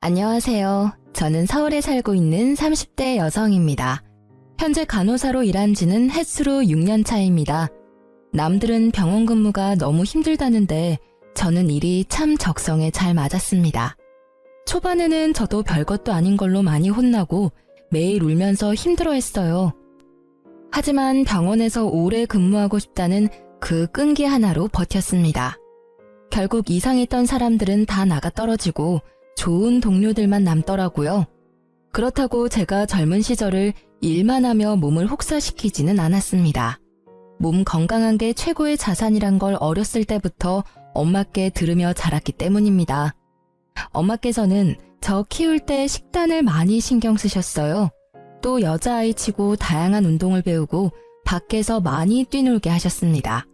안녕하세요. 저는 서울에 살고 있는 30대 여성입니다. 현재 간호사로 일한 지는 햇수로 6년 차입니다. 남들은 병원 근무가 너무 힘들다는데 저는 일이 참 적성에 잘 맞았습니다. 초반에는 저도 별것도 아닌 걸로 많이 혼나고 매일 울면서 힘들어했어요. 하지만 병원에서 오래 근무하고 싶다는 그 끈기 하나로 버텼습니다. 결국 이상했던 사람들은 다 나가 떨어지고 좋은 동료들만 남더라고요. 그렇다고 제가 젊은 시절을 일만 하며 몸을 혹사시키지는 않았습니다. 몸 건강한 게 최고의 자산이란 걸 어렸을 때부터 엄마께 들으며 자랐기 때문입니다. 엄마께서는 저 키울 때 식단을 많이 신경 쓰셨어요. 또 여자아이 치고 다양한 운동을 배우고 밖에서 많이 뛰놀게 하셨습니다.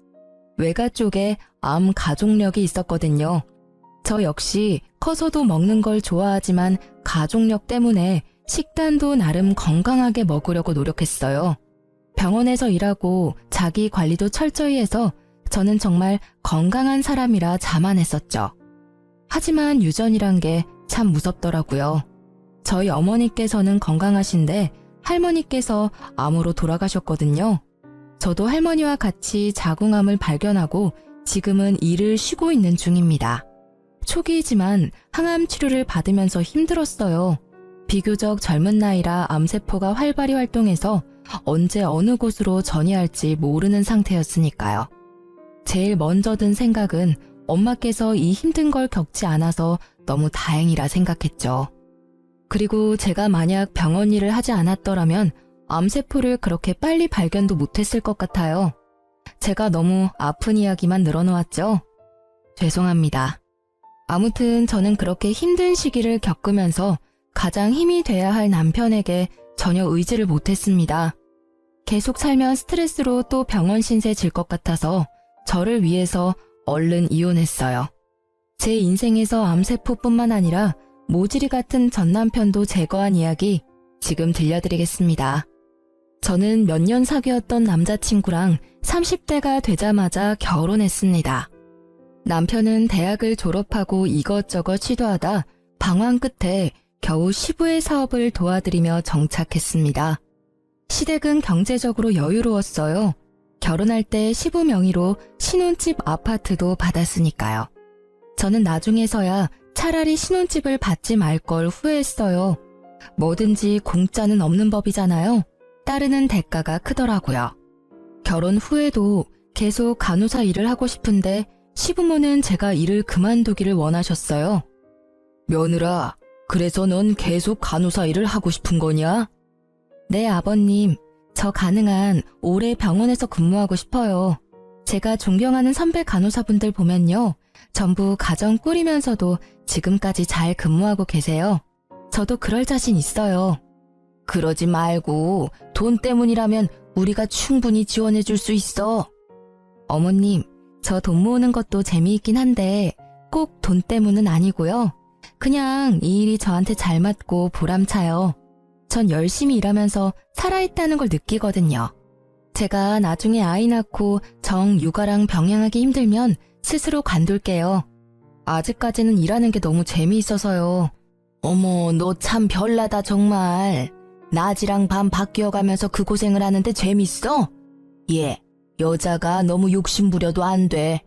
외가 쪽에 암 가족력이 있었거든요. 저 역시 커서도 먹는 걸 좋아하지만 가족력 때문에 식단도 나름 건강하게 먹으려고 노력했어요. 병원에서 일하고 자기 관리도 철저히 해서 저는 정말 건강한 사람이라 자만했었죠. 하지만 유전이란 게 참 무섭더라고요. 저희 어머니께서는 건강하신데 할머니께서 암으로 돌아가셨거든요. 저도 할머니와 같이 자궁암을 발견하고 지금은 일을 쉬고 있는 중입니다. 초기이지만 항암 치료를 받으면서 힘들었어요. 비교적 젊은 나이라 암세포가 활발히 활동해서 언제 어느 곳으로 전이할지 모르는 상태였으니까요. 제일 먼저 든 생각은 엄마께서 이 힘든 걸 겪지 않아서 너무 다행이라 생각했죠. 그리고 제가 만약 병원 일을 하지 않았더라면 암세포를 그렇게 빨리 발견도 못했을 것 같아요. 제가 너무 아픈 이야기만 늘어놓았죠? 죄송합니다. 아무튼 저는 그렇게 힘든 시기를 겪으면서 가장 힘이 돼야 할 남편에게 전혀 의지를 못했습니다. 계속 살면 스트레스로 또 병원 신세 질 것 같아서 저를 위해서 얼른 이혼했어요. 제 인생에서 암세포뿐만 아니라 모질이 같은 전 남편도 제거한 이야기 지금 들려드리겠습니다. 저는 몇 년 사귀었던 남자친구랑 30대가 되자마자 결혼했습니다. 남편은 대학을 졸업하고 이것저것 시도하다 방황 끝에 겨우 시부의 사업을 도와드리며 정착했습니다. 시댁은 경제적으로 여유로웠어요. 결혼할 때 시부 명의로 신혼집 아파트도 받았으니까요. 저는 나중에서야 차라리 신혼집을 받지 말 걸 후회했어요. 뭐든지 공짜는 없는 법이잖아요. 따르는 대가가 크더라고요. 결혼 후에도 계속 간호사 일을 하고 싶은데 시부모는 제가 일을 그만두기를 원하셨어요. 며느라, 그래서 넌 계속 간호사 일을 하고 싶은 거냐? 네, 아버님. 저 가능한 오래 병원에서 근무하고 싶어요. 제가 존경하는 선배 간호사분들 보면요. 전부 가정 꾸리면서도 지금까지 잘 근무하고 계세요. 저도 그럴 자신 있어요. 그러지 말고 돈 때문이라면 우리가 충분히 지원해 줄 수 있어. 어머님, 저 돈 모으는 것도 재미있긴 한데 꼭 돈 때문은 아니고요. 그냥 이 일이 저한테 잘 맞고 보람차요. 전 열심히 일하면서 살아있다는 걸 느끼거든요. 제가 나중에 아이 낳고 육아랑 병행하기 힘들면 스스로 관둘게요. 아직까지는 일하는 게 너무 재미있어서요. 어머, 너 참 별나다 정말. 낮이랑 밤 바뀌어가면서 그 고생을 하는데 재밌어? 예, 여자가 너무 욕심 부려도 안 돼.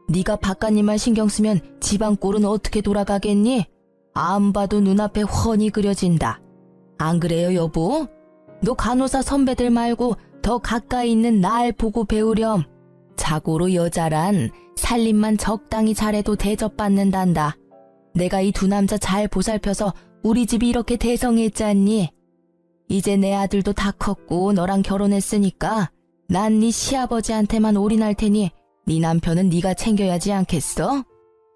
네가 바깥일만 신경 쓰면 집안 꼴은 어떻게 돌아가겠니? 안 봐도 눈앞에 훤히 그려진다. 안 그래요, 여보? 너 간호사 선배들 말고 더 가까이 있는 날 보고 배우렴. 자고로 여자란 살림만 적당히 잘해도 대접받는단다. 내가 이 두 남자 잘 보살펴서 우리 집이 이렇게 대성했잖니? 이제 내 아들도 다 컸고 너랑 결혼했으니까 난 네 시아버지한테만 올인할 테니 네 남편은 네가 챙겨야지 않겠어?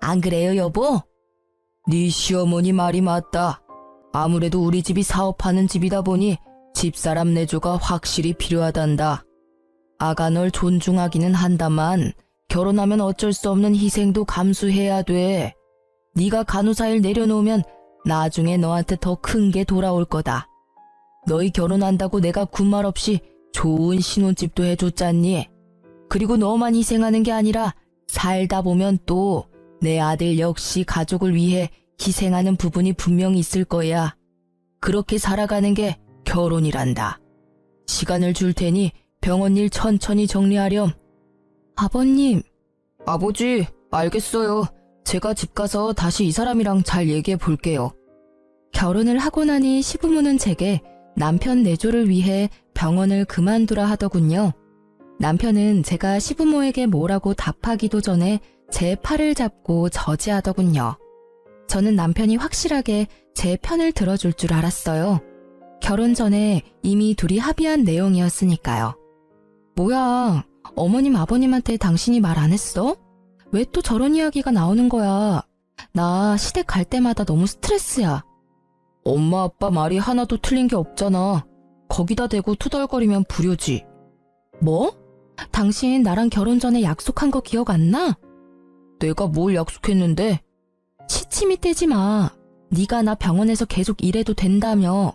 안 그래요, 여보? 네 시어머니 말이 맞다. 아무래도 우리 집이 사업하는 집이다 보니 집사람 내조가 확실히 필요하단다. 아가 널 존중하기는 한다만 결혼하면 어쩔 수 없는 희생도 감수해야 돼. 네가 간호사 일 내려놓으면 나중에 너한테 더 큰 게 돌아올 거다. 너희 결혼한다고 내가 군말 없이 좋은 신혼집도 해줬잖니. 그리고 너만 희생하는 게 아니라 살다 보면 또 내 아들 역시 가족을 위해 희생하는 부분이 분명히 있을 거야. 그렇게 살아가는 게 결혼이란다. 시간을 줄 테니 병원 일 천천히 정리하렴. 아버님. 아버지, 알겠어요. 제가 집 가서 다시 이 사람이랑 잘 얘기해 볼게요. 결혼을 하고 나니 시부모는 제게 남편 내조를 위해 병원을 그만두라 하더군요. 남편은 제가 시부모에게 뭐라고 답하기도 전에 제 팔을 잡고 저지하더군요. 저는 남편이 확실하게 제 편을 들어줄 줄 알았어요. 결혼 전에 이미 둘이 합의한 내용이었으니까요. 뭐야, 어머님 아버님한테 당신이 말 안 했어? 왜 또 저런 이야기가 나오는 거야? 나 시댁 갈 때마다 너무 스트레스야. 엄마 아빠 말이 하나도 틀린 게 없잖아. 거기다 대고 투덜거리면 불효지. 뭐? 당신 나랑 결혼 전에 약속한 거 기억 안 나? 내가 뭘 약속했는데? 시치미 떼지 마. 네가 나 병원에서 계속 일해도 된다며.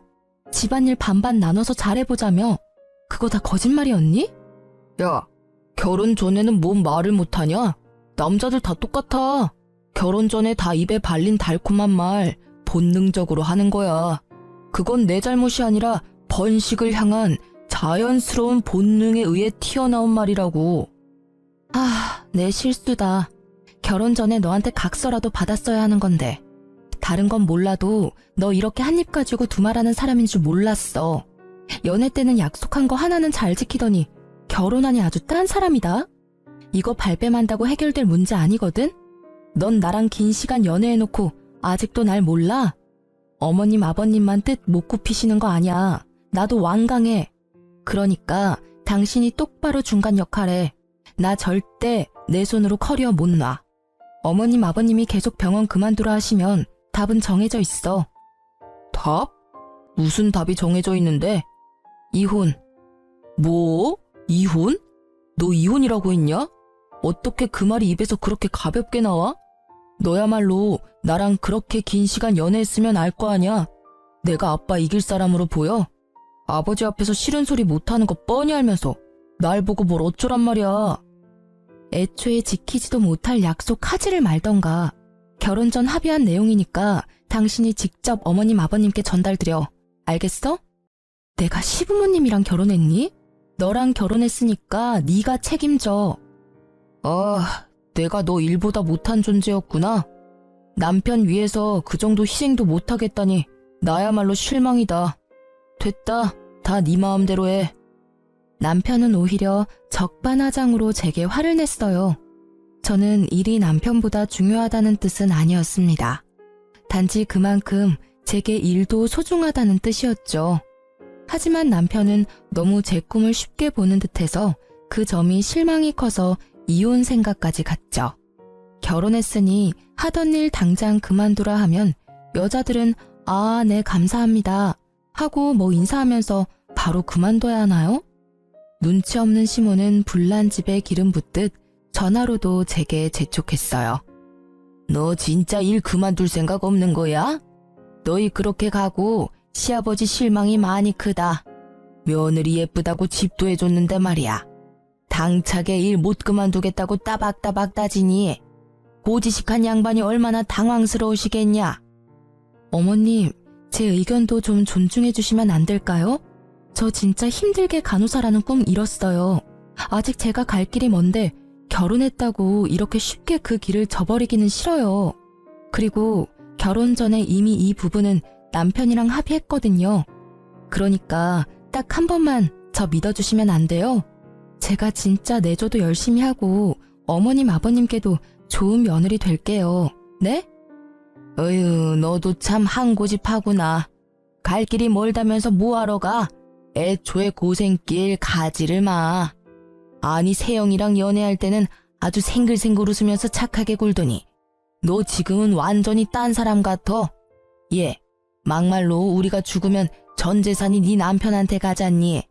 집안일 반반 나눠서 잘해보자며. 그거 다 거짓말이었니? 야, 결혼 전에는 뭔 말을 못하냐? 남자들 다 똑같아. 결혼 전에 다 입에 발린 달콤한 말 본능적으로 하는 거야. 그건 내 잘못이 아니라 번식을 향한 자연스러운 본능에 의해 튀어나온 말이라고. 아, 내 실수다. 결혼 전에 너한테 각서라도 받았어야 하는 건데. 다른 건 몰라도 너 이렇게 한 입 가지고 두말하는 사람인 줄 몰랐어. 연애 때는 약속한 거 하나는 잘 지키더니 결혼하니 아주 딴 사람이다. 이거 발뺌한다고 해결될 문제 아니거든? 넌 나랑 긴 시간 연애해놓고 아직도 날 몰라? 어머님 아버님만 뜻 못 굽히시는 거 아니야. 나도 완강해. 그러니까 당신이 똑바로 중간 역할해. 나 절대 내 손으로 커리어 못 놔. 어머님 아버님이 계속 병원 그만두라 하시면 답은 정해져 있어. 답? 무슨 답이 정해져 있는데? 이혼. 뭐? 이혼? 너 이혼이라고 했냐? 어떻게 그 말이 입에서 그렇게 가볍게 나와? 너야말로 나랑 그렇게 긴 시간 연애했으면 알 거 아냐? 내가 아빠 이길 사람으로 보여? 아버지 앞에서 싫은 소리 못하는 거 뻔히 알면서 날 보고 뭘 어쩌란 말이야. 애초에 지키지도 못할 약속 하지를 말던가. 결혼 전 합의한 내용이니까 당신이 직접 어머님 아버님께 전달드려. 알겠어? 내가 시부모님이랑 결혼했니? 너랑 결혼했으니까 네가 책임져. 아, 내가 너 일보다 못한 존재였구나. 남편 위해서 그 정도 희생도 못하겠다니 나야말로 실망이다. 됐다. 다 네 마음대로 해. 남편은 오히려 적반하장으로 제게 화를 냈어요. 저는 일이 남편보다 중요하다는 뜻은 아니었습니다. 단지 그만큼 제게 일도 소중하다는 뜻이었죠. 하지만 남편은 너무 제 꿈을 쉽게 보는 듯해서 그 점이 실망이 커서 이혼 생각까지 갔죠. 결혼했으니 하던 일 당장 그만두라 하면 여자들은 아, 네, 감사합니다 하고 뭐 인사하면서 바로 그만둬야 하나요? 눈치 없는 시모는 불난 집에 기름 붓듯 전화로도 제게 재촉했어요. 너 진짜 일 그만둘 생각 없는 거야? 너희 그렇게 가고 시아버지 실망이 많이 크다. 며느리 예쁘다고 집도 해줬는데 말이야. 당차게 일 못 그만두겠다고 따박따박 따지니 고지식한 양반이 얼마나 당황스러우시겠냐. 어머님, 제 의견도 좀 존중해 주시면 안 될까요? 저 진짜 힘들게 간호사라는 꿈 이뤘어요. 아직 제가 갈 길이 먼데 결혼했다고 이렇게 쉽게 그 길을 저버리기는 싫어요. 그리고 결혼 전에 이미 이 부분은 남편이랑 합의했거든요. 그러니까 딱 한 번만 저 믿어주시면 안 돼요? 제가 진짜 내조도 열심히 하고 어머님 아버님께도 좋은 며느리 될게요. 네? 어휴, 너도 참 한 고집하구나. 갈 길이 멀다면서 뭐하러 가? 애초에 고생길 가지를 마. 아니, 세영이랑 연애할 때는 아주 생글생글 웃으면서 착하게 굴더니 너 지금은 완전히 딴 사람 같아. 예, 막말로 우리가 죽으면 전 재산이 네 남편한테 가잖니.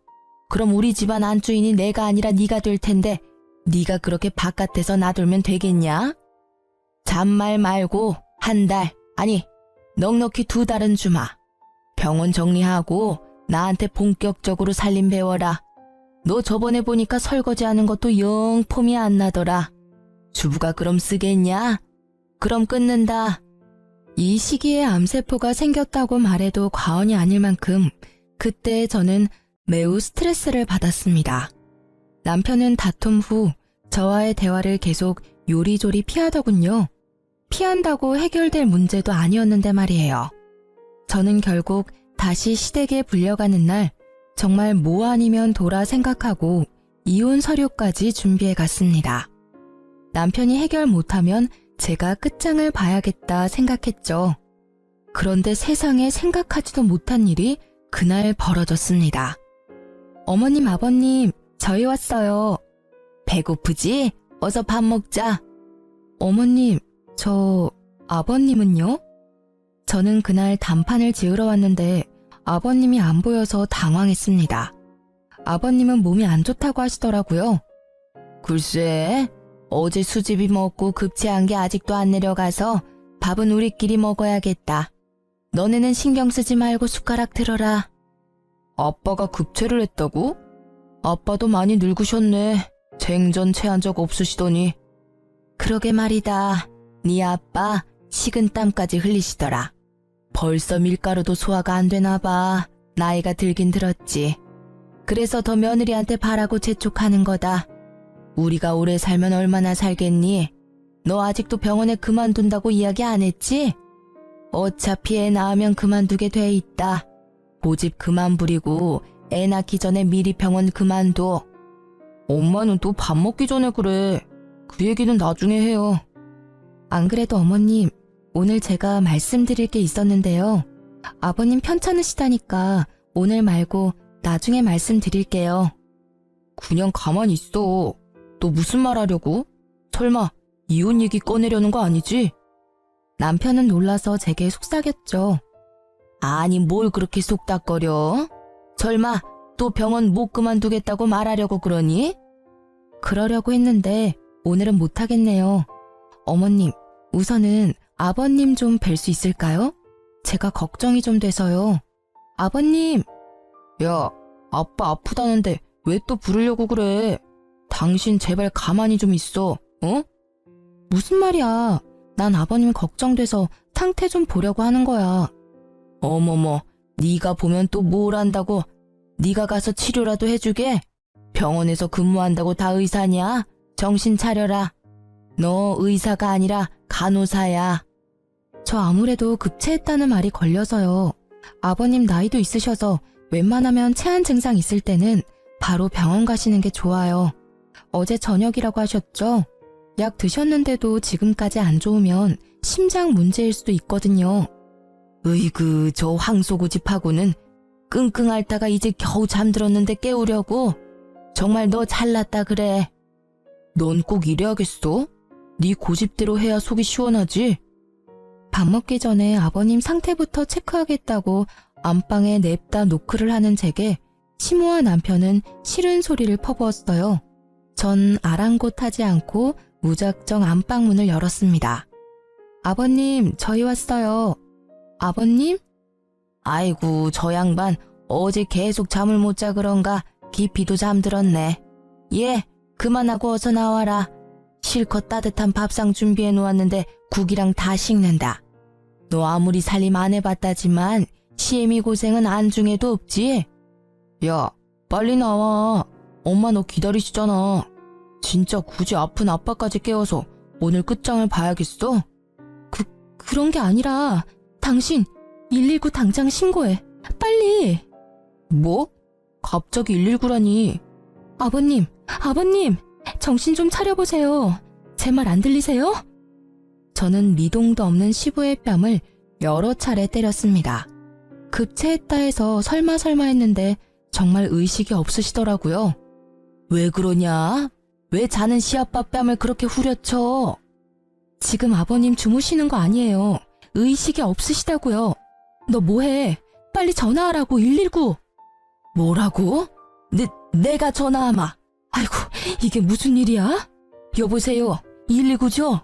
그럼 우리 집안 안주인이 내가 아니라 네가 될 텐데 네가 그렇게 바깥에서 놔두면 되겠냐? 잔말 말고 한 달, 아니 넉넉히 2달은 주마. 병원 정리하고 나한테 본격적으로 살림 배워라. 너 저번에 보니까 설거지하는 것도 영 폼이 안 나더라. 주부가 그럼 쓰겠냐? 그럼 끊는다. 이 시기에 암세포가 생겼다고 말해도 과언이 아닐 만큼 그때 저는 매우 스트레스를 받았습니다. 남편은 다툼 후 저와의 대화를 계속 요리조리 피하더군요. 피한다고 해결될 문제도 아니었는데 말이에요. 저는 결국 다시 시댁에 불려가는 날 정말 뭐 아니면 도라 생각하고 이혼 서류까지 준비해 갔습니다. 남편이 해결 못하면 제가 끝장을 봐야겠다 생각했죠. 그런데 세상에 생각하지도 못한 일이 그날 벌어졌습니다. 어머님, 아버님, 저희 왔어요. 배고프지? 어서 밥 먹자. 어머님, 아버님은요? 저는 그날 단판을 지으러 왔는데 아버님이 안 보여서 당황했습니다. 아버님은 몸이 안 좋다고 하시더라고요. 글쎄, 어제 수제비 먹고 급체한 게 아직도 안 내려가서 밥은 우리끼리 먹어야겠다. 너네는 신경 쓰지 말고 숟가락 들어라. 아빠가 급체를 했다고? 아빠도 많이 늙으셨네. 생전 체한 적 없으시더니. 그러게 말이다. 네 아빠 식은땀까지 흘리시더라. 벌써 밀가루도 소화가 안 되나 봐. 나이가 들긴 들었지. 그래서 더 며느리한테 바라고 재촉하는 거다. 우리가 오래 살면 얼마나 살겠니? 너 아직도 병원에 그만둔다고 이야기 안 했지? 어차피 애 낳으면 그만두게 돼 있다. 고집 그만 부리고 애 낳기 전에 미리 병원 그만둬. 엄마는 또 밥 먹기 전에 그래. 그 얘기는 나중에 해요. 안 그래도 어머님, 오늘 제가 말씀드릴 게 있었는데요. 아버님 편찮으시다니까 오늘 말고 나중에 말씀드릴게요. 그냥 가만히 있어. 너 무슨 말 하려고? 설마 이혼 얘기 꺼내려는 거 아니지? 남편은 놀라서 제게 속삭였죠. 아니 뭘 그렇게 속닥거려? 설마 또 병원 못 그만두겠다고 말하려고 그러니? 그러려고 했는데 오늘은 못하겠네요. 어머님, 우선은 아버님 좀 뵐 수 있을까요? 제가 걱정이 좀 돼서요. 아버님! 야, 아빠 아프다는데 왜 또 부르려고 그래? 당신 제발 가만히 좀 있어, 어? 무슨 말이야. 난 아버님 걱정돼서 상태 좀 보려고 하는 거야. 어머머, 네가 보면 또 뭘 안다고. 네가 가서 치료라도 해주게? 병원에서 근무한다고 다 의사냐? 정신 차려라. 너 의사가 아니라 간호사야. 저 아무래도 급체했다는 말이 걸려서요. 아버님 나이도 있으셔서 웬만하면 체한 증상 있을 때는 바로 병원 가시는 게 좋아요. 어제 저녁이라고 하셨죠? 약 드셨는데도 지금까지 안 좋으면 심장 문제일 수도 있거든요. 으이그, 저 황소고집하고는 끙끙 앓다가 이제 겨우 잠들었는데 깨우려고? 정말 너 잘났다 그래. 넌 꼭 이래야겠어? 네 고집대로 해야 속이 시원하지? 밥 먹기 전에 아버님 상태부터 체크하겠다고 안방에 냅다 노크를 하는 제게 시모와 남편은 싫은 소리를 퍼부었어요. 전 아랑곳하지 않고 무작정 안방 문을 열었습니다. 아버님, 저희 왔어요. 아버님? 아이고, 저 양반 어제 계속 잠을 못 자 그런가 깊이도 잠들었네. 예, 그만하고 어서 나와라. 실컷 따뜻한 밥상 준비해 놓았는데 국이랑 다 식는다. 너 아무리 살림 안 해봤다지만 시애미 고생은 안중에도 없지? 야, 빨리 나와. 엄마 너 기다리시잖아. 진짜 굳이 아픈 아빠까지 깨워서 오늘 끝장을 봐야겠어? 그런 게 아니라 당신 119 당장 신고해. 빨리. 뭐? 갑자기 119라니. 아버님, 정신 좀 차려보세요. 제 말 안 들리세요? 저는 미동도 없는 시부의 뺨을 여러 차례 때렸습니다. 급체했다 해서 설마 했는데 정말 의식이 없으시더라고요. 왜 그러냐? 왜 자는 시아빠 뺨을 그렇게 후려쳐? 지금 아버님 주무시는 거 아니에요. 의식이 없으시다고요. 너 뭐해? 빨리 전화하라고 119. 뭐라고? 내가 전화하마. 아이고, 이게 무슨 일이야? 여보세요, 119죠?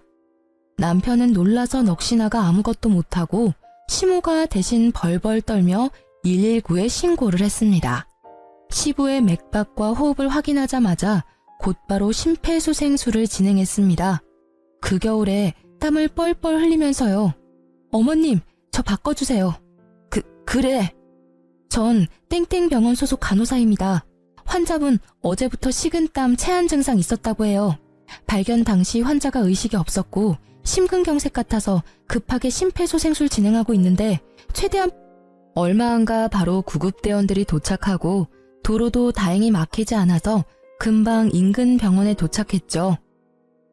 남편은 놀라서 넋이나가 아무것도 못하고 시모가 대신 벌벌 떨며 119에 신고를 했습니다. 시부의 맥박과 호흡을 확인하자마자 곧바로 심폐소생술을 진행했습니다. 그 겨울에 땀을 뻘뻘 흘리면서요. 어머님, 저 바꿔주세요. 그래. 전 땡땡병원 소속 간호사입니다. 환자분 어제부터 식은땀, 체한 증상 있었다고 해요. 발견 당시 환자가 의식이 없었고 심근경색 같아서 급하게 심폐소생술 진행하고 있는데 최대한 얼마 안가 바로 구급대원들이 도착하고 도로도 다행히 막히지 않아서 금방 인근 병원에 도착했죠.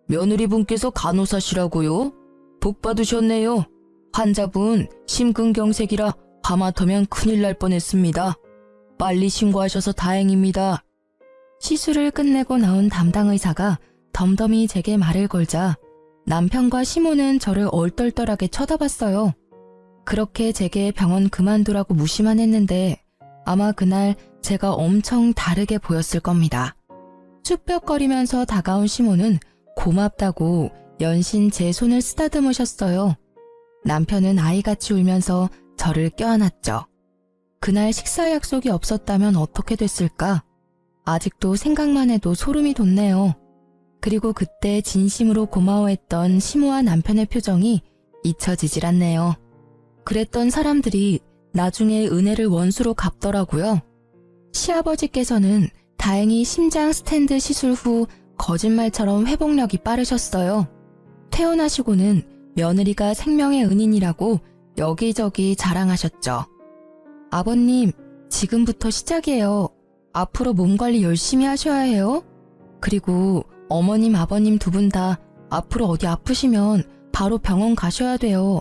며느리분께서 간호사시라고요? 복 받으셨네요. 환자분 심근경색이라 하마터면 큰일 날 뻔했습니다. 빨리 신고하셔서 다행입니다. 시술을 끝내고 나온 담당 의사가 덤덤히 제게 말을 걸자 남편과 시모는 저를 얼떨떨하게 쳐다봤어요. 그렇게 제게 병원 그만두라고 무시만 했는데 아마 그날 제가 엄청 다르게 보였을 겁니다. 쭈뼛거리면서 다가온 시모는 고맙다고 연신 제 손을 쓰다듬으셨어요. 남편은 아이같이 울면서 저를 껴안았죠. 그날 식사 약속이 없었다면 어떻게 됐을까? 아직도 생각만 해도 소름이 돋네요. 그리고 그때 진심으로 고마워했던 시모와 남편의 표정이 잊혀지질 않네요. 그랬던 사람들이 나중에 은혜를 원수로 갚더라고요. 시아버지께서는 다행히 심장 스탠드 시술 후 거짓말처럼 회복력이 빠르셨어요. 퇴원하시고는 며느리가 생명의 은인이라고 여기저기 자랑하셨죠. 아버님, 지금부터 시작이에요. 앞으로 몸 관리 열심히 하셔야 해요. 그리고 어머님, 아버님 두 분 다 앞으로 어디 아프시면 바로 병원 가셔야 돼요.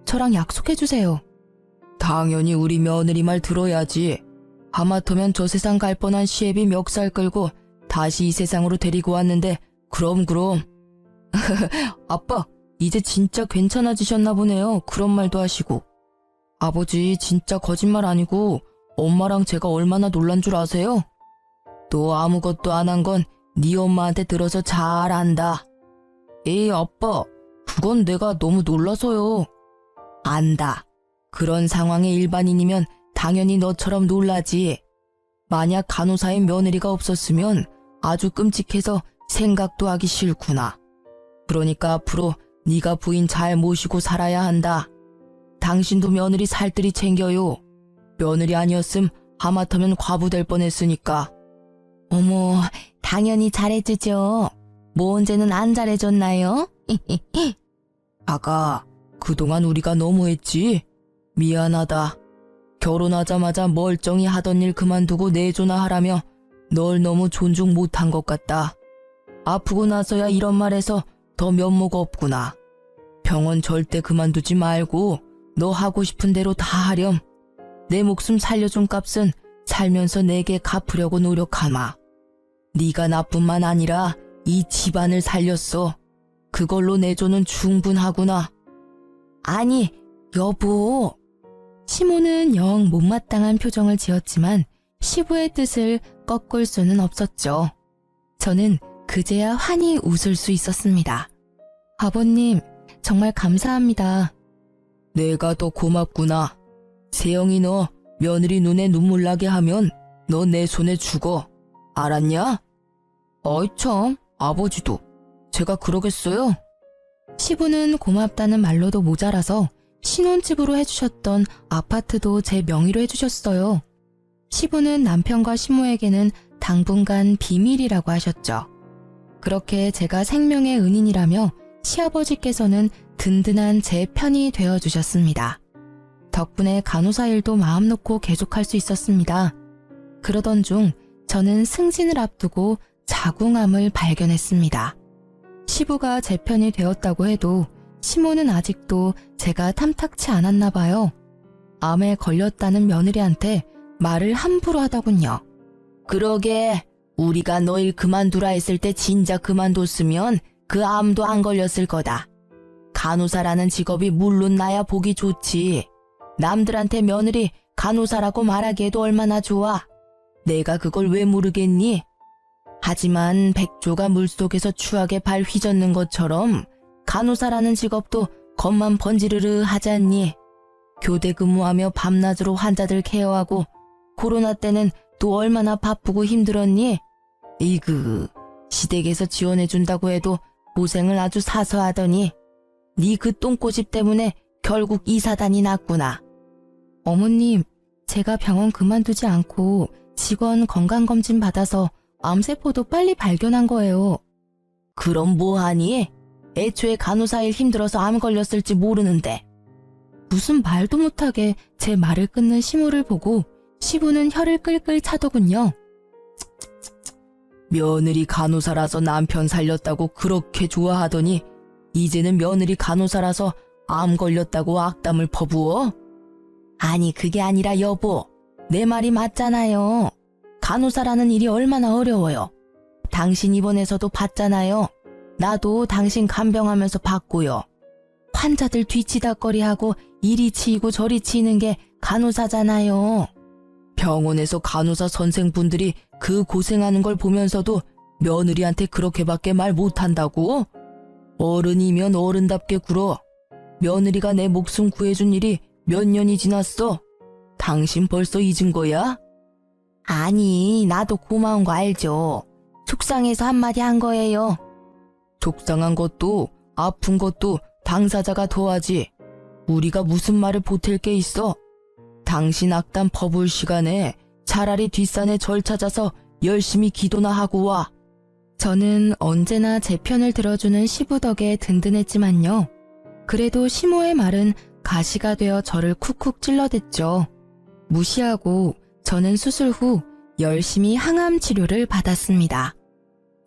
저랑 약속해주세요. 당연히 우리 며느리 말 들어야지. 하마터면 저 세상 갈 뻔한 시애비 멱살 끌고 다시 이 세상으로 데리고 왔는데 그럼. 아빠, 이제 진짜 괜찮아지셨나 보네요. 그런 말도 하시고. 아버지 진짜 거짓말 아니고 엄마랑 제가 얼마나 놀란 줄 아세요? 너 아무것도 안 한 건 네 엄마한테 들어서 잘 안다. 에이 아빠, 그건 내가 너무 놀라서요. 안다. 그런 상황의 일반인이면 당연히 너처럼 놀라지. 만약 간호사의 며느리가 없었으면 아주 끔찍해서 생각도 하기 싫구나. 그러니까 앞으로 네가 부인 잘 모시고 살아야 한다. 당신도 며느리 살뜰히 챙겨요. 며느리 아니었음 하마터면 과부될 뻔했으니까. 어머, 당연히 잘해주죠. 뭐 언제는 안 잘해줬나요? 아가, 그동안 우리가 너무했지? 미안하다. 결혼하자마자 멀쩡히 하던 일 그만두고 내조나 하라며 널 너무 존중 못한 것 같다. 아프고 나서야 이런 말해서 더 면모가 없구나. 병원 절대 그만두지 말고 너 하고 싶은 대로 다 하렴. 내 목숨 살려준 값은 살면서 내게 갚으려고 노력하마. 네가 나뿐만 아니라 이 집안을 살렸어. 그걸로 내조는 충분하구나. 아니, 여보. 시모는 영 못마땅한 표정을 지었지만 시부의 뜻을 꺾을 수는 없었죠. 저는 그제야 환히 웃을 수 있었습니다. 아버님, 정말 감사합니다. 내가 더 고맙구나. 세영이 너 며느리 눈에 눈물 나게 하면 너 내 손에 죽어. 알았냐? 어이 참, 아버지도. 제가 그러겠어요? 시부는 고맙다는 말로도 모자라서 신혼집으로 해주셨던 아파트도 제 명의로 해주셨어요. 시부는 남편과 시모에게는 당분간 비밀이라고 하셨죠. 그렇게 제가 생명의 은인이라며 시아버지께서는 든든한 제 편이 되어주셨습니다. 덕분에 간호사 일도 마음 놓고 계속할 수 있었습니다. 그러던 중 저는 승진을 앞두고 자궁암을 발견했습니다. 시부가 제 편이 되었다고 해도 시모는 아직도 제가 탐탁치 않았나 봐요. 암에 걸렸다는 며느리한테 말을 함부로 하더군요. 그러게, 우리가 너 일 그만두라 했을 때 진작 그만뒀으면 그 암도 안 걸렸을 거다. 간호사라는 직업이 물론 나야 보기 좋지. 남들한테 며느리 간호사라고 말하기에도 얼마나 좋아. 내가 그걸 왜 모르겠니? 하지만 백조가 물속에서 추하게 발 휘젓는 것처럼 간호사라는 직업도 겉만 번지르르 하지 않니? 교대 근무하며 밤낮으로 환자들 케어하고 코로나 때는 또 얼마나 바쁘고 힘들었니? 이그, 시댁에서 지원해준다고 해도 고생을 아주 사서 하더니 네 그 똥꼬집 때문에 결국 이 사단이 났구나. 어머님, 제가 병원 그만두지 않고 직원 건강검진 받아서 암세포도 빨리 발견한 거예요. 그럼 뭐하니? 애초에 간호사 일 힘들어서 암 걸렸을지 모르는데. 무슨 말도 못하게 제 말을 끊는 시모를 보고 시부는 혀를 끌끌 차더군요. 며느리 간호사라서 남편 살렸다고 그렇게 좋아하더니 이제는 며느리 간호사라서 암 걸렸다고 악담을 퍼부어? 아니 그게 아니라 여보, 내 말이 맞잖아요. 간호사라는 일이 얼마나 어려워요. 당신 입원해서도 봤잖아요. 나도 당신 간병하면서 봤고요. 환자들 뒤치다꺼리하고 이리 치이고 저리 치이는 게 간호사잖아요. 병원에서 간호사 선생분들이 그 고생하는 걸 보면서도 며느리한테 그렇게밖에 말 못한다고? 어른이면 어른답게 굴어. 며느리가 내 목숨 구해준 일이 몇 년이 지났어? 당신 벌써 잊은 거야? 아니, 나도 고마운 거 알죠. 속상해서 한마디 한 거예요. 속상한 것도 아픈 것도 당사자가 더하지. 우리가 무슨 말을 보탤 게 있어? 당신 악담 퍼부을 시간에 차라리 뒷산에 절 찾아서 열심히 기도나 하고 와. 저는 언제나 제 편을 들어주는 시부 덕에 든든했지만요. 그래도 시모의 말은 가시가 되어 저를 쿡쿡 찔러댔죠. 무시하고 저는 수술 후 열심히 항암 치료를 받았습니다.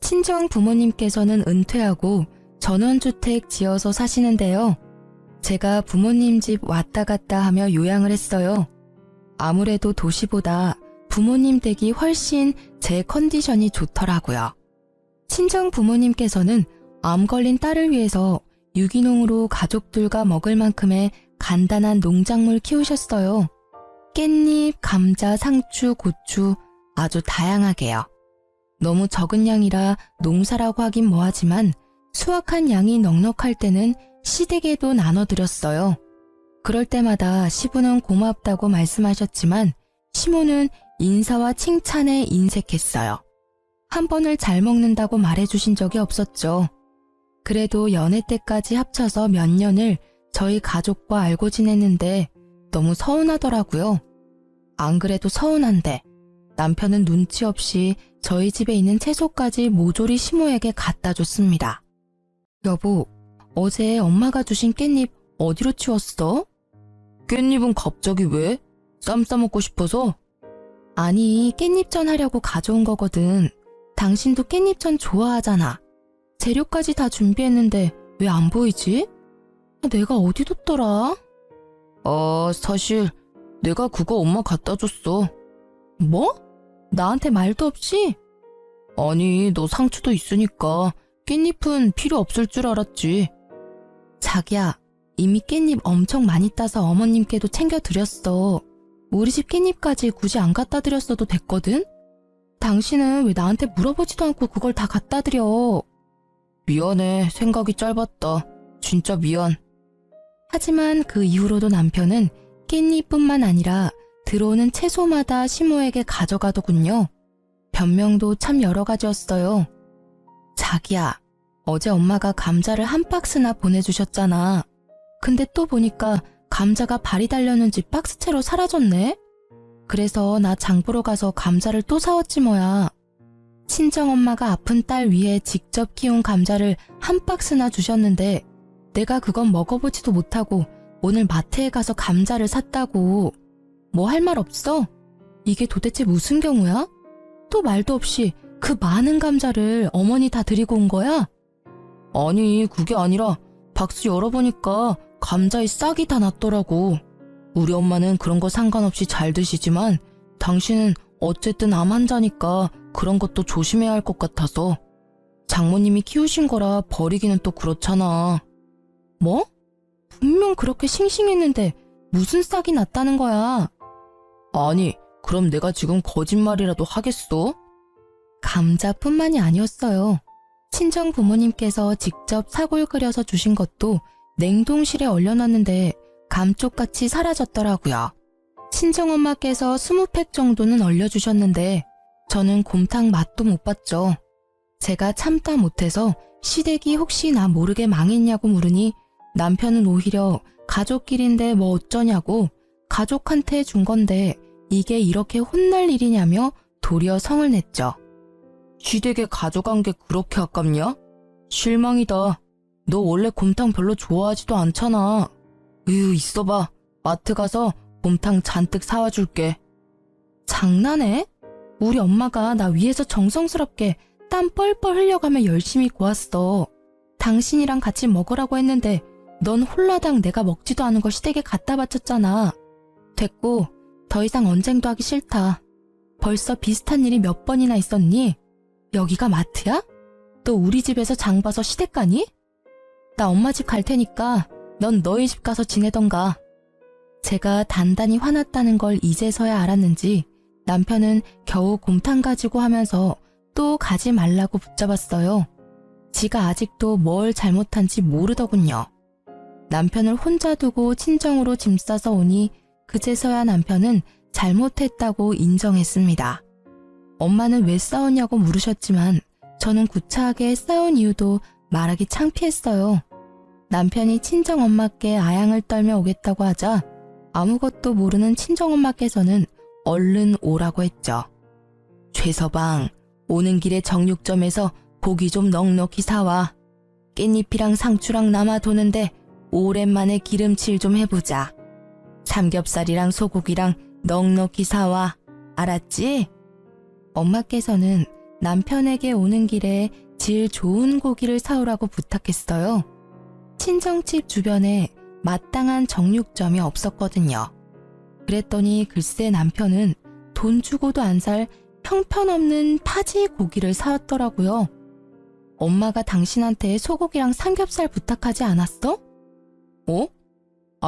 친정 부모님께서는 은퇴하고 전원주택 지어서 사시는데요. 제가 부모님 집 왔다 갔다 하며 요양을 했어요. 아무래도 도시보다 부모님 댁이 훨씬 제 컨디션이 좋더라고요. 친정 부모님께서는 암 걸린 딸을 위해서 유기농으로 가족들과 먹을 만큼의 간단한 농작물 키우셨어요. 깻잎, 감자, 상추, 고추 아주 다양하게요. 너무 적은 양이라 농사라고 하긴 뭐하지만 수확한 양이 넉넉할 때는 시댁에도 나눠드렸어요. 그럴 때마다 시부는 고맙다고 말씀하셨지만 시모는 인사와 칭찬에 인색했어요. 한 번을 잘 먹는다고 말해주신 적이 없었죠. 그래도 연애 때까지 합쳐서 몇 년을 저희 가족과 알고 지냈는데 너무 서운하더라고요. 안 그래도 서운한데 남편은 눈치 없이 저희 집에 있는 채소까지 모조리 시모에게 갖다 줬습니다. 여보, 어제 엄마가 주신 깻잎 어디로 치웠어? 깻잎은 갑자기 왜? 쌈 싸먹고 싶어서? 아니, 깻잎전 하려고 가져온 거거든. 당신도 깻잎전 좋아하잖아. 재료까지 다 준비했는데 왜 안 보이지? 내가 어디 뒀더라? 사실 내가 그거 엄마 갖다 줬어. 뭐? 나한테 말도 없이? 아니, 너 상추도 있으니까 깻잎은 필요 없을 줄 알았지. 자기야, 이미 깻잎 엄청 많이 따서 어머님께도 챙겨드렸어. 우리 집 깻잎까지 굳이 안 갖다 드렸어도 됐거든? 당신은 왜 나한테 물어보지도 않고 그걸 다 갖다 드려? 미안해, 생각이 짧았다. 진짜 미안. 하지만 그 이후로도 남편은 깻잎뿐만 아니라 들어오는 채소마다 시모에게 가져가더군요. 변명도 참 여러 가지였어요. 자기야, 어제 엄마가 감자를 한 박스나 보내주셨잖아. 근데 또 보니까 감자가 발이 달렸는지 박스채로 사라졌네? 그래서 나 장 보러 가서 감자를 또 사왔지 뭐야. 친정엄마가 아픈 딸 위해 직접 키운 감자를 한 박스나 주셨는데 내가 그건 먹어보지도 못하고 오늘 마트에 가서 감자를 샀다고. 뭐 할 말 없어? 이게 도대체 무슨 경우야? 또 말도 없이 그 많은 감자를 어머니 다 드리고 온 거야? 아니, 그게 아니라 박스 열어보니까 감자에 싹이 다 났더라고. 우리 엄마는 그런 거 상관없이 잘 드시지만 당신은 어쨌든 암 환자니까 그런 것도 조심해야 할 것 같아서. 장모님이 키우신 거라 버리기는 또 그렇잖아. 뭐? 분명 그렇게 싱싱했는데 무슨 싹이 났다는 거야? 아니, 그럼 내가 지금 거짓말이라도 하겠어? 감자뿐만이 아니었어요. 친정 부모님께서 직접 사골 끓여서 주신 것도 냉동실에 얼려놨는데 감쪽같이 사라졌더라고요. 친정엄마께서 20팩 정도는 얼려주셨는데 저는 곰탕 맛도 못 봤죠. 제가 참다 못해서 시댁이 혹시 나 모르게 망했냐고 물으니 남편은 오히려 가족끼리인데 뭐 어쩌냐고. 가족한테 준 건데 이게 이렇게 혼날 일이냐며 도리어 성을 냈죠. 시댁에 가져간 게 그렇게 아깝냐? 실망이다. 너 원래 곰탕 별로 좋아하지도 않잖아. 있어봐. 마트 가서 곰탕 잔뜩 사와 줄게. 장난해? 우리 엄마가 나 위해서 정성스럽게 땀 뻘뻘 흘려가며 열심히 구웠어. 당신이랑 같이 먹으라고 했는데 넌 홀라당 내가 먹지도 않은 거 시댁에 갖다 바쳤잖아. 됐고, 더 이상 언쟁도 하기 싫다. 벌써 비슷한 일이 몇 번이나 있었니? 여기가 마트야? 또 우리 집에서 장 봐서 시댁 가니? 나 엄마 집 갈 테니까 넌 너희 집 가서 지내던가. 제가 단단히 화났다는 걸 이제서야 알았는지 남편은 겨우 곰탕 가지고 하면서 또 가지 말라고 붙잡았어요. 지가 아직도 뭘 잘못한지 모르더군요. 남편을 혼자 두고 친정으로 짐 싸서 오니 그제서야 남편은 잘못했다고 인정했습니다. 엄마는 왜 싸웠냐고 물으셨지만 저는 구차하게 싸운 이유도 말하기 창피했어요. 남편이 친정엄마께 아양을 떨며 오겠다고 하자 아무것도 모르는 친정엄마께서는 얼른 오라고 했죠. 최서방, 오는 길에 정육점에서 고기 좀 넉넉히 사와. 깻잎이랑 상추랑 남아 도는데 오랜만에 기름칠 좀 해보자. 삼겹살이랑 소고기랑 넉넉히 사와. 알았지? 엄마께서는 남편에게 오는 길에 질 좋은 고기를 사오라고 부탁했어요. 친정집 주변에 마땅한 정육점이 없었거든요. 그랬더니 글쎄 남편은 돈 주고도 안 살 형편없는 타지 고기를 사왔더라고요. 엄마가 당신한테 소고기랑 삼겹살 부탁하지 않았어? 어?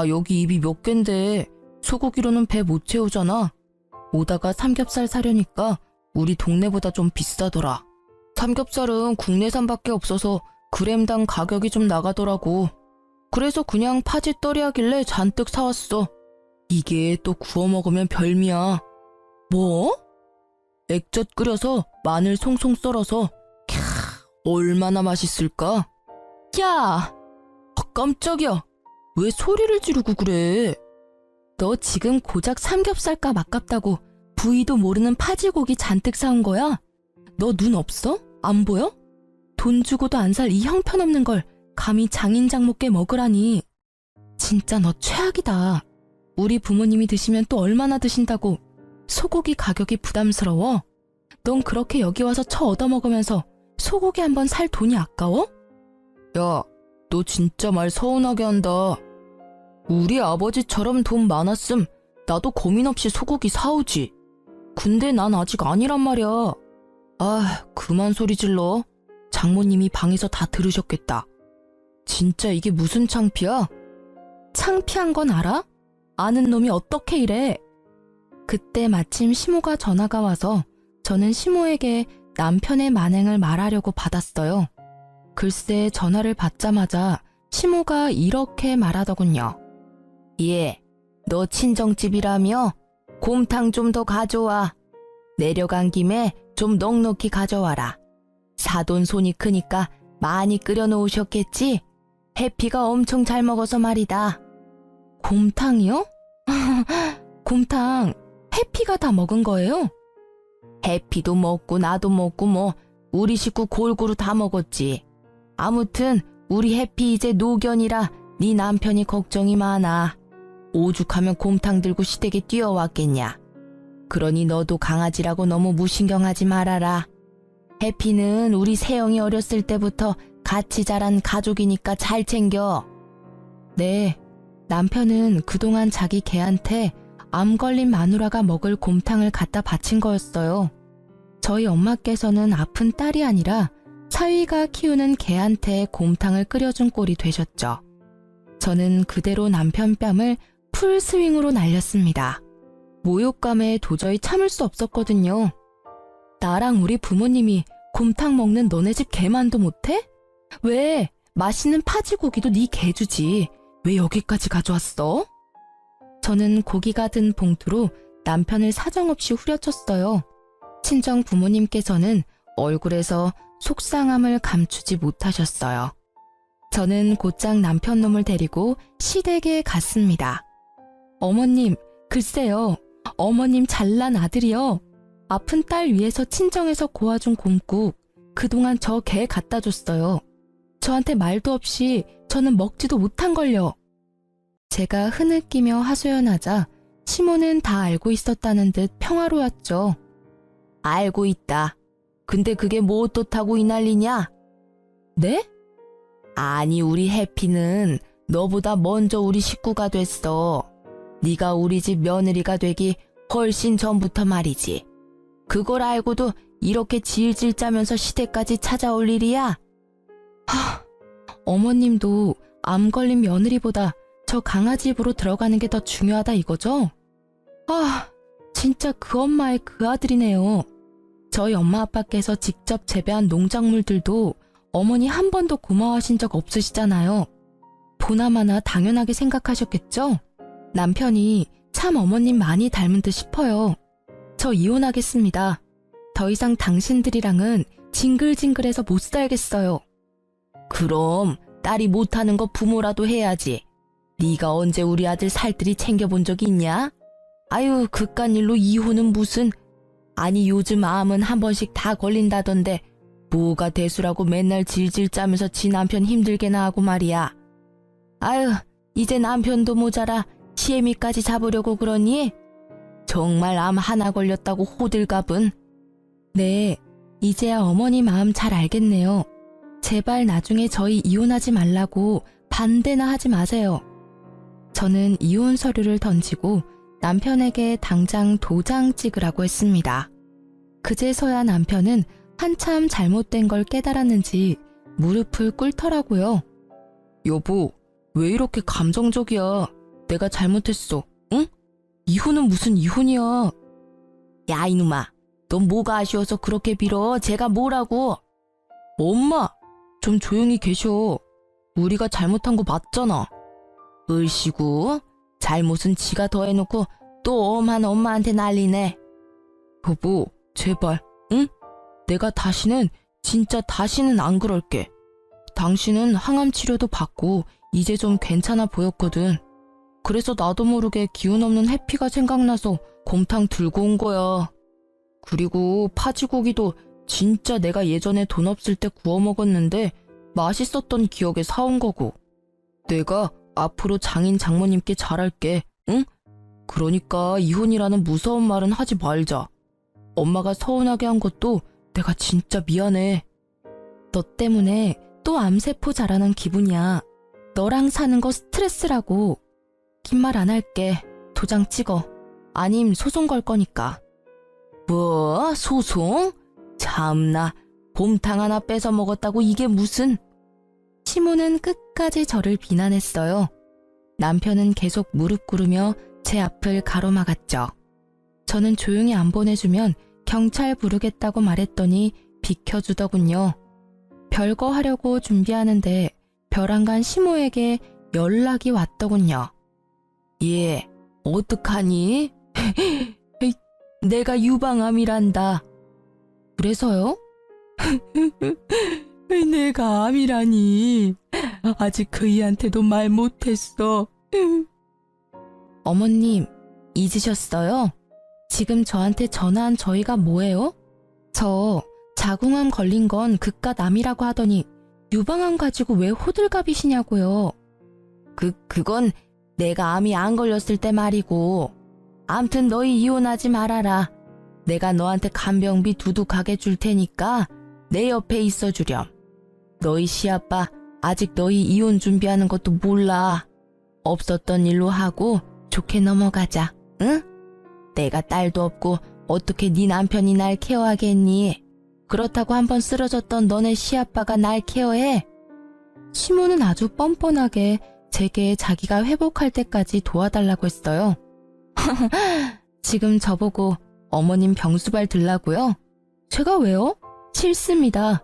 여기 입이 몇 갠데 소고기로는 배 못 채우잖아. 오다가 삼겹살 사려니까 우리 동네보다 좀 비싸더라. 삼겹살은 국내산밖에 없어서 그램당 가격이 좀 나가더라고. 그래서 그냥 파지떨이 하길래 잔뜩 사왔어. 이게 또 구워 먹으면 별미야. 뭐? 액젓 끓여서 마늘 송송 썰어서 얼마나 맛있을까? 야! 깜짝이야. 왜 소리를 지르고 그래? 너 지금 고작 삼겹살값 아깝다고 부위도 모르는 파지고기 잔뜩 사온 거야? 너 눈 없어? 안 보여? 돈 주고도 안 살 이 형편없는 걸 감히 장인장모께 먹으라니. 진짜 너 최악이다. 우리 부모님이 드시면 또 얼마나 드신다고. 소고기 가격이 부담스러워? 넌 그렇게 여기 와서 처 얻어먹으면서 소고기 한번 살 돈이 아까워? 야, 너 진짜 말 서운하게 한다. 우리 아버지처럼 돈 많았음 나도 고민 없이 소고기 사오지. 근데 난 아직 아니란 말이야. 그만 소리 질러. 장모님이 방에서 다 들으셨겠다. 진짜 이게 무슨 창피야? 창피한 건 알아? 아는 놈이 어떻게 이래? 그때 마침 시모가 전화가 와서 저는 시모에게 남편의 만행을 말하려고 받았어요. 글쎄 전화를 받자마자 시모가 이렇게 말하더군요. 예, 너 친정집이라며? 곰탕 좀 더 가져와. 내려간 김에 좀 넉넉히 가져와라. 사돈 손이 크니까 많이 끓여 놓으셨겠지? 해피가 엄청 잘 먹어서 말이다. 곰탕이요? 곰탕 해피가 다 먹은 거예요? 해피도 먹고 나도 먹고 뭐 우리 식구 골고루 다 먹었지. 아무튼 우리 해피 이제 노견이라 네 남편이 걱정이 많아. 오죽하면 곰탕 들고 시댁에 뛰어왔겠냐. 그러니 너도 강아지라고 너무 무신경하지 말아라. 해피는 우리 세영이 어렸을 때부터 같이 자란 가족이니까 잘 챙겨. 네, 남편은 그동안 자기 개한테 암 걸린 마누라가 먹을 곰탕을 갖다 바친 거였어요. 저희 엄마께서는 아픈 딸이 아니라 사위가 키우는 개한테 곰탕을 끓여준 꼴이 되셨죠. 저는 그대로 남편 뺨을 풀스윙으로 날렸습니다. 모욕감에 도저히 참을 수 없었거든요. 나랑 우리 부모님이 곰탕 먹는 너네 집 개만도 못해? 왜? 맛있는 파지고기도 네 개 주지. 왜 여기까지 가져왔어? 저는 고기가 든 봉투로 남편을 사정없이 후려쳤어요. 친정 부모님께서는 얼굴에서 속상함을 감추지 못하셨어요. 저는 곧장 남편 놈을 데리고 시댁에 갔습니다. 어머님, 글쎄요. 어머님 잘난 아들이요. 아픈 딸 위해서 친정에서 고아준 곰국 그동안 저 개 갖다 줬어요. 저한테 말도 없이 저는 먹지도 못한걸요. 제가 흐느끼며 하소연하자 시모는 다 알고 있었다는 듯 평화로웠죠. 알고 있다. 근데 그게 뭐 어떻다고 이 난리냐? 네? 아니 우리 해피는 너보다 먼저 우리 식구가 됐어. 네가 우리 집 며느리가 되기 훨씬 전부터 말이지. 그걸 알고도 이렇게 질질 짜면서 시댁까지 찾아올 일이야? 어머님도 암 걸린 며느리보다 저 강아지 입으로 들어가는 게 더 중요하다 이거죠? 진짜 그 엄마의 그 아들이네요. 저희 엄마 아빠께서 직접 재배한 농작물들도 어머니 한 번도 고마워하신 적 없으시잖아요. 보나마나 당연하게 생각하셨겠죠? 남편이 참 어머님 많이 닮은 듯 싶어요. 저 이혼하겠습니다. 더 이상 당신들이랑은 징글징글해서 못 살겠어요. 그럼 딸이 못하는 거 부모라도 해야지. 네가 언제 우리 아들 살뜰히 챙겨본 적이 있냐? 아유 그깟 일로 이혼은 무슨. 아니 요즘 암은 한 번씩 다 걸린다던데 뭐가 대수라고 맨날 질질 짜면서 지 남편 힘들게나 하고 말이야. 아유 이제 남편도 모자라 시애미까지 잡으려고 그러니? 정말 암 하나 걸렸다고 호들갑은. 네, 이제야 어머니 마음 잘 알겠네요. 제발 나중에 저희 이혼하지 말라고 반대나 하지 마세요. 저는 이혼 서류를 던지고 남편에게 당장 도장 찍으라고 했습니다. 그제서야 남편은 한참 잘못된 걸 깨달았는지 무릎을 꿇더라고요. 여보, 왜 이렇게 감정적이야? 내가 잘못했어, 응? 이혼은 무슨 이혼이야? 야 이놈아, 넌 뭐가 아쉬워서 그렇게 빌어? 제가 뭐라고? 엄마, 좀 조용히 계셔. 우리가 잘못한 거 맞잖아. 을씨구, 잘못은 지가 더 해놓고 또 엄한 엄마한테 난리네. 여보, 제발, 응? 내가 진짜 다시는 안 그럴게. 당신은 항암 치료도 받고 이제 좀 괜찮아 보였거든. 그래서 나도 모르게 기운 없는 해피가 생각나서 곰탕 들고 온 거야. 그리고 파지고기도 진짜 내가 예전에 돈 없을 때 구워 먹었는데 맛있었던 기억에 사온 거고. 내가 앞으로 장인 장모님께 잘할게, 응? 그러니까 이혼이라는 무서운 말은 하지 말자. 엄마가 서운하게 한 것도 내가 진짜 미안해. 너 때문에 또 암세포 자라는 기분이야. 너랑 사는 거 스트레스라고. 긴 말 안 할게. 도장 찍어. 아님 소송 걸 거니까. 뭐? 소송? 참나, 곰탕 하나 뺏어 먹었다고 이게 무슨. 시모는 끝까지 저를 비난했어요. 남편은 계속 무릎 꿇으며 제 앞을 가로막았죠. 저는 조용히 안 보내주면 경찰 부르겠다고 말했더니 비켜주더군요. 별거 하려고 준비하는데 벼랑간 시모에게 연락이 왔더군요. 얘, 어떡하니? 내가 유방암이란다. 그래서요? 내가 암이라니. 아직 그이한테도 말 못했어. 어머님, 잊으셨어요? 지금 저한테 전화한 저희가 뭐예요? 저 자궁암 걸린 건 그깟 암이라고 하더니 유방암 가지고 왜 호들갑이시냐고요. 그건 내가 암이 안 걸렸을 때 말이고. 암튼 너희 이혼하지 말아라. 내가 너한테 간병비 두둑하게 줄 테니까 내 옆에 있어주렴. 너희 시아빠 아직 너희 이혼 준비하는 것도 몰라. 없었던 일로 하고 좋게 넘어가자, 응? 내가 딸도 없고 어떻게 네 남편이 날 케어하겠니? 그렇다고 한번 쓰러졌던 너네 시아빠가 날 케어해? 시모는 아주 뻔뻔하게 제게 자기가 회복할 때까지 도와달라고 했어요. 지금 저보고 어머님 병수발 들라고요? 제가 왜요? 싫습니다.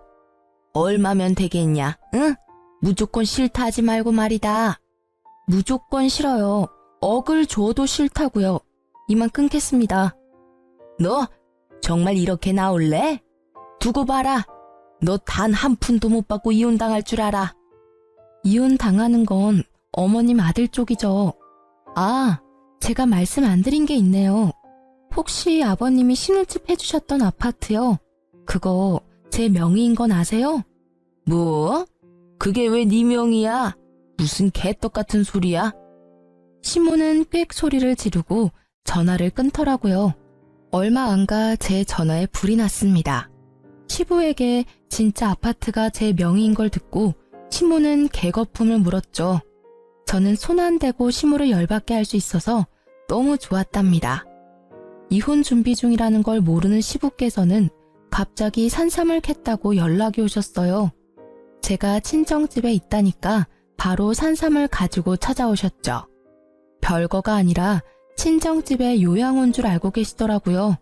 얼마면 되겠냐, 응? 무조건 싫다 하지 말고 말이다. 무조건 싫어요. 억을 줘도 싫다고요. 이만 끊겠습니다. 너 정말 이렇게 나올래? 두고 봐라. 너 단 한 푼도 못 받고 이혼당할 줄 알아. 이혼 당하는 건 어머님 아들 쪽이죠. 아, 제가 말씀 안 드린 게 있네요. 혹시 아버님이 신혼집 해주셨던 아파트요? 그거 제 명의인 건 아세요? 뭐? 그게 왜 네 명의야? 무슨 개떡 같은 소리야? 시모는 꽥 소리를 지르고 전화를 끊더라고요. 얼마 안 가 제 전화에 불이 났습니다. 시부에게 진짜 아파트가 제 명의인 걸 듣고 시모는 개거품을 물었죠. 저는 손 안 대고 시모를 열받게 할 수 있어서 너무 좋았답니다. 이혼 준비 중이라는 걸 모르는 시부께서는 갑자기 산삼을 캤다고 연락이 오셨어요. 제가 친정집에 있다니까 바로 산삼을 가지고 찾아오셨죠. 별거가 아니라 친정집에 요양 온 줄 알고 계시더라고요.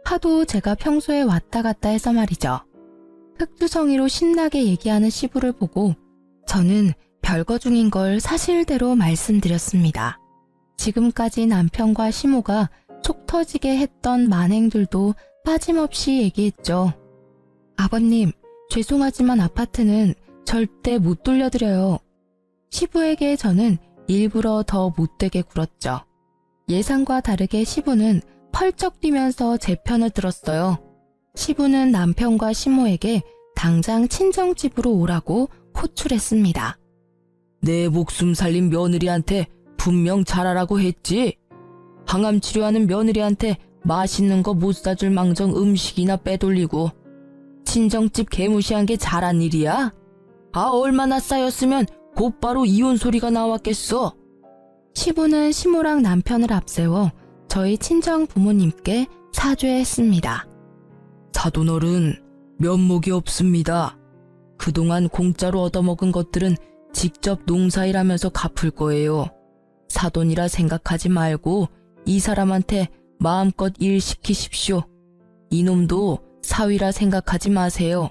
하도 제가 평소에 왔다 갔다 해서 말이죠. 흑두성이로 신나게 얘기하는 시부를 보고 저는 별거 중인 걸 사실대로 말씀드렸습니다. 지금까지 남편과 시모가 속 터지게 했던 만행들도 빠짐없이 얘기했죠. 아버님, 죄송하지만 아파트는 절대 못 돌려드려요. 시부에게 저는 일부러 더 못되게 굴었죠. 예상과 다르게 시부는 펄쩍 뛰면서 제 편을 들었어요. 시부는 남편과 시모에게 당장 친정집으로 오라고 호출했습니다. 내 목숨 살린 며느리한테 분명 잘하라고 했지. 항암 치료하는 며느리한테 맛있는 거 못 사줄 망정 음식이나 빼돌리고 친정집 개무시한 게 잘한 일이야? 아, 얼마나 쌓였으면 곧바로 이혼 소리가 나왔겠어. 시부는 시모랑 남편을 앞세워 저희 친정 부모님께 사죄했습니다. 사돈어른, 면목이 없습니다. 그동안 공짜로 얻어먹은 것들은 직접 농사일하면서 갚을 거예요. 사돈이라 생각하지 말고 이 사람한테 마음껏 일 시키십시오. 이놈도 사위라 생각하지 마세요.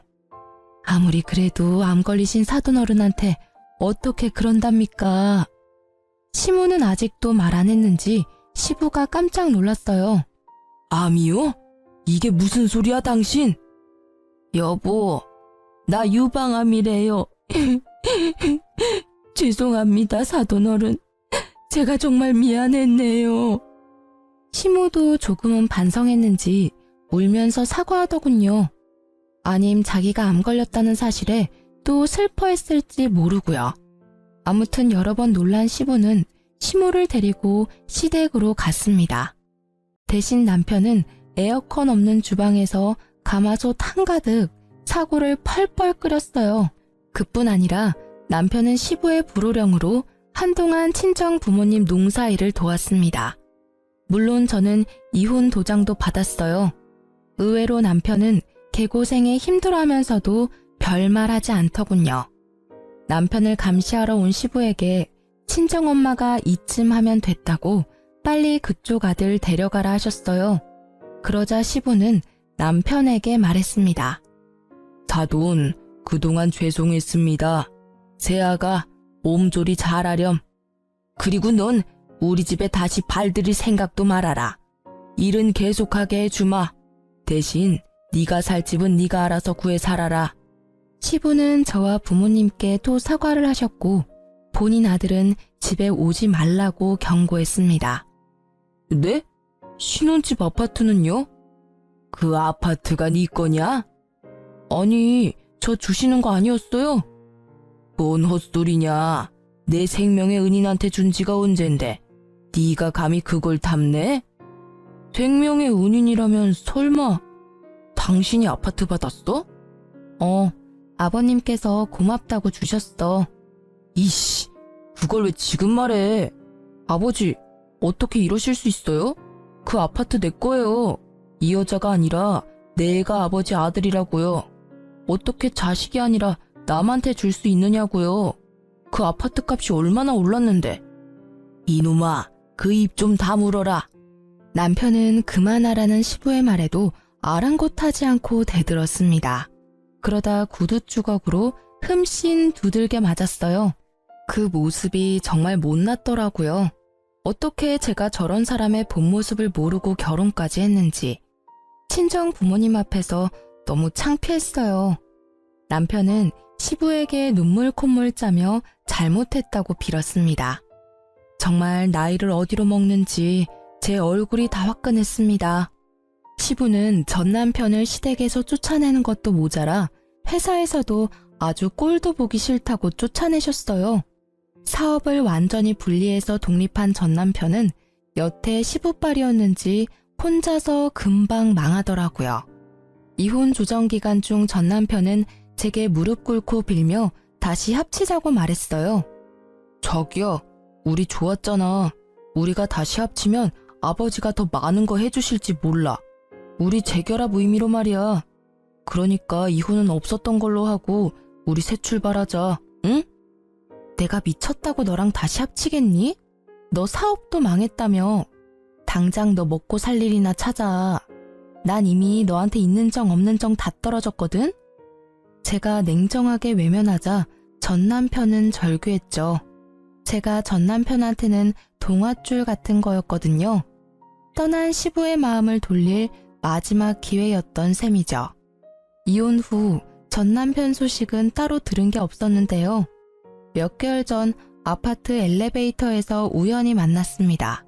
아무리 그래도 암 걸리신 사돈어른한테 어떻게 그런답니까? 시모는 아직도 말 안 했는지 시부가 깜짝 놀랐어요. 암이요? 이게 무슨 소리야 당신? 여보, 나 유방암이래요. 죄송합니다 사돈어른. 제가 정말 미안했네요. 시모도 조금은 반성했는지 울면서 사과하더군요. 아님 자기가 암 걸렸다는 사실에 또 슬퍼했을지 모르고요. 아무튼 여러 번 놀란 시부는 시모를 데리고 시댁으로 갔습니다. 대신 남편은 에어컨 없는 주방에서 가마솥 한가득 사고를 펄펄 끓였어요. 그뿐 아니라 남편은 시부의 불호령으로 한동안 친정 부모님 농사일을 도왔습니다. 물론 저는 이혼 도장도 받았어요. 의외로 남편은 개고생에 힘들어하면서도 별말하지 않더군요. 남편을 감시하러 온 시부에게 친정엄마가 이쯤 하면 됐다고 빨리 그쪽 아들 데려가라 하셨어요. 그러자 시부는 남편에게 말했습니다. 사돈, 그동안 죄송했습니다. 새아가 몸조리 잘하렴. 그리고 넌 우리 집에 다시 발들일 생각도 말아라. 일은 계속하게 해주마. 대신 네가 살 집은 네가 알아서 구해 살아라. 시부는 저와 부모님께 또 사과를 하셨고 본인 아들은 집에 오지 말라고 경고했습니다. 네? 신혼집 아파트는요? 그 아파트가 네 거냐? 아니, 저 주시는 거 아니었어요? 뭔 헛소리냐. 내 생명의 은인한테 준 지가 언젠데 네가 감히 그걸 탐내? 생명의 은인이라면 설마 당신이 아파트 받았어? 아버님께서 고맙다고 주셨어. 이씨, 그걸 왜 지금 말해? 아버지, 어떻게 이러실 수 있어요? 그 아파트 내 거예요. 이 여자가 아니라 내 애가 아버지 아들이라고요. 어떻게 자식이 아니라 남한테 줄 수 있느냐고요. 그 아파트 값이 얼마나 올랐는데. 이놈아, 그 입 좀 다물어라. 남편은 그만하라는 시부의 말에도 아랑곳하지 않고 대들었습니다. 그러다 구두 주걱으로 흠씬 두들겨 맞았어요. 그 모습이 정말 못났더라고요. 어떻게 제가 저런 사람의 본 모습을 모르고 결혼까지 했는지. 친정 부모님 앞에서 너무 창피했어요. 남편은 시부에게 눈물 콧물 짜며 잘못했다고 빌었습니다. 정말 나이를 어디로 먹는지 제 얼굴이 다 화끈했습니다. 시부는 전 남편을 시댁에서 쫓아내는 것도 모자라 회사에서도 아주 꼴도 보기 싫다고 쫓아내셨어요. 사업을 완전히 분리해서 독립한 전 남편은 여태 시부빨이었는지 혼자서 금방 망하더라고요. 이혼 조정 기간 중 전 남편은 제게 무릎 꿇고 빌며 다시 합치자고 말했어요. 자기야, 우리 좋았잖아. 우리가 다시 합치면 아버지가 더 많은 거 해주실지 몰라. 우리 재결합 의미로 말이야. 그러니까 이혼은 없었던 걸로 하고 우리 새 출발하자, 응? 내가 미쳤다고 너랑 다시 합치겠니? 너 사업도 망했다며. 당장 너 먹고 살 일이나 찾아. 난 이미 너한테 있는 정 없는 정 다 떨어졌거든? 제가 냉정하게 외면하자 전 남편은 절규했죠. 제가 전 남편한테는 동아줄 같은 거였거든요. 떠난 시부의 마음을 돌릴 마지막 기회였던 셈이죠. 이혼 후 전 남편 소식은 따로 들은 게 없었는데요. 몇 개월 전 아파트 엘리베이터에서 우연히 만났습니다.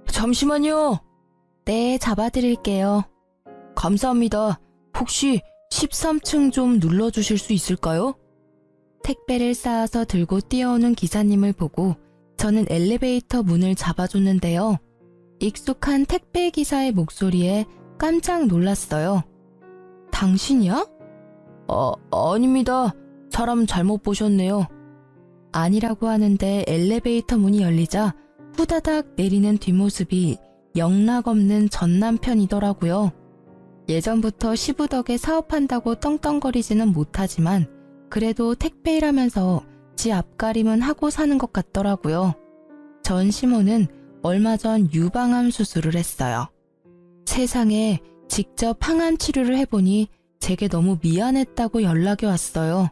잠시만요. 네, 잡아드릴게요. 감사합니다. 혹시 13층 좀 눌러주실 수 있을까요? 택배를 쌓아서 들고 뛰어오는 기사님을 보고 저는 엘리베이터 문을 잡아줬는데요. 익숙한 택배 기사의 목소리에 깜짝 놀랐어요. 당신이야? 아닙니다. 사람 잘못 보셨네요. 아니라고 하는데 엘리베이터 문이 열리자 후다닥 내리는 뒷모습이 영락없는 전 남편이더라고요. 예전부터 시부 덕에 사업한다고 떵떵거리지는 못하지만 그래도 택배일하면서 지 앞가림은 하고 사는 것 같더라고요. 전 시모는 얼마 전 유방암 수술을 했어요. 세상에 직접 항암 치료를 해보니 제게 너무 미안했다고 연락이 왔어요.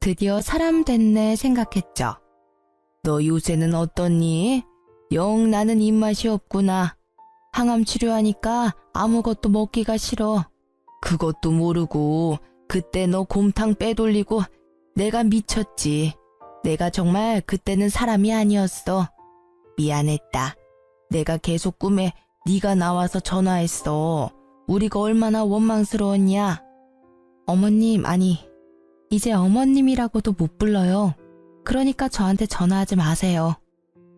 드디어 사람 됐네 생각했죠. 너 요새는 어떻니? 영 나는 입맛이 없구나. 항암 치료하니까 아무것도 먹기가 싫어. 그것도 모르고 그때 너 곰탕 빼돌리고 내가 미쳤지. 내가 정말 그때는 사람이 아니었어. 미안했다. 내가 계속 꿈에 네가 나와서 전화했어. 우리가 얼마나 원망스러웠냐. 어머님, 아니 이제 어머님이라고도 못 불러요. 그러니까 저한테 전화하지 마세요.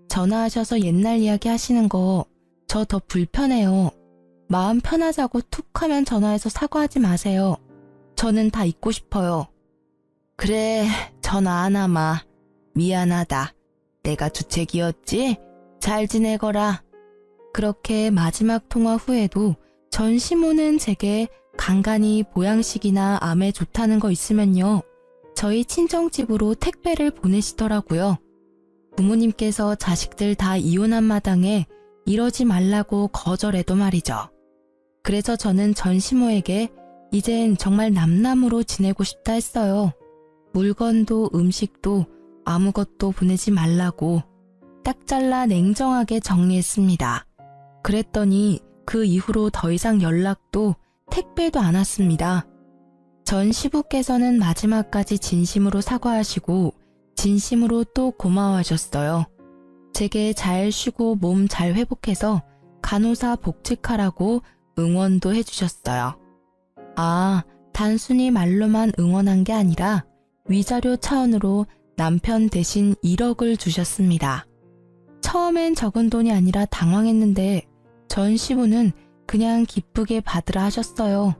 전화하셔서 옛날 이야기 하시는 거 저 더 불편해요. 마음 편하자고 툭 하면 전화해서 사과하지 마세요. 저는 다 잊고 싶어요. 그래, 전화 안 하마. 미안하다. 내가 주책이었지? 잘 지내거라. 그렇게 마지막 통화 후에도 전 시모는 제게 간간히 보양식이나 암에 좋다는 거 있으면요. 저희 친정집으로 택배를 보내시더라고요. 부모님께서 자식들 다 이혼한 마당에 이러지 말라고 거절해도 말이죠. 그래서 저는 전 시모에게 이젠 정말 남남으로 지내고 싶다 했어요. 물건도 음식도 아무것도 보내지 말라고 딱 잘라 냉정하게 정리했습니다. 그랬더니 그 이후로 더 이상 연락도 택배도 안 왔습니다. 전 시부께서는 마지막까지 진심으로 사과하시고 진심으로 또 고마워하셨어요. 제게 잘 쉬고 몸 잘 회복해서 간호사 복직하라고 응원도 해주셨어요. 아, 단순히 말로만 응원한 게 아니라 위자료 차원으로 남편 대신 1억을 주셨습니다. 처음엔 적은 돈이 아니라 당황했는데 전 시부는 그냥 기쁘게 받으라 하셨어요.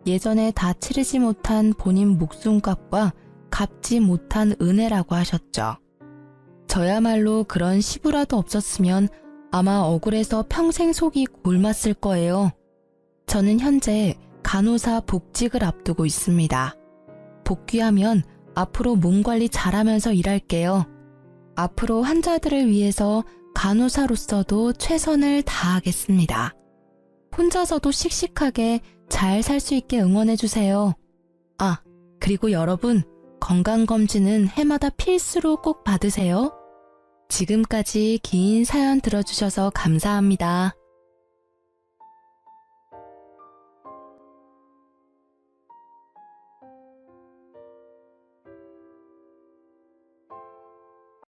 예전에 다 치르지 못한 본인 목숨값과 갚지 못한 은혜라고 하셨죠. 저야말로 그런 시부라도 없었으면 아마 억울해서 평생 속이 골맞을 거예요. 저는 현재 간호사 복직을 앞두고 있습니다. 복귀하면 앞으로 몸 관리 잘하면서 일할게요. 앞으로 환자들을 위해서 간호사로서도 최선을 다하겠습니다. 혼자서도 씩씩하게 잘 살 수 있게 응원해주세요. 아, 그리고 여러분, 건강검진은 해마다 필수로 꼭 받으세요. 지금까지 긴 사연 들어주셔서 감사합니다.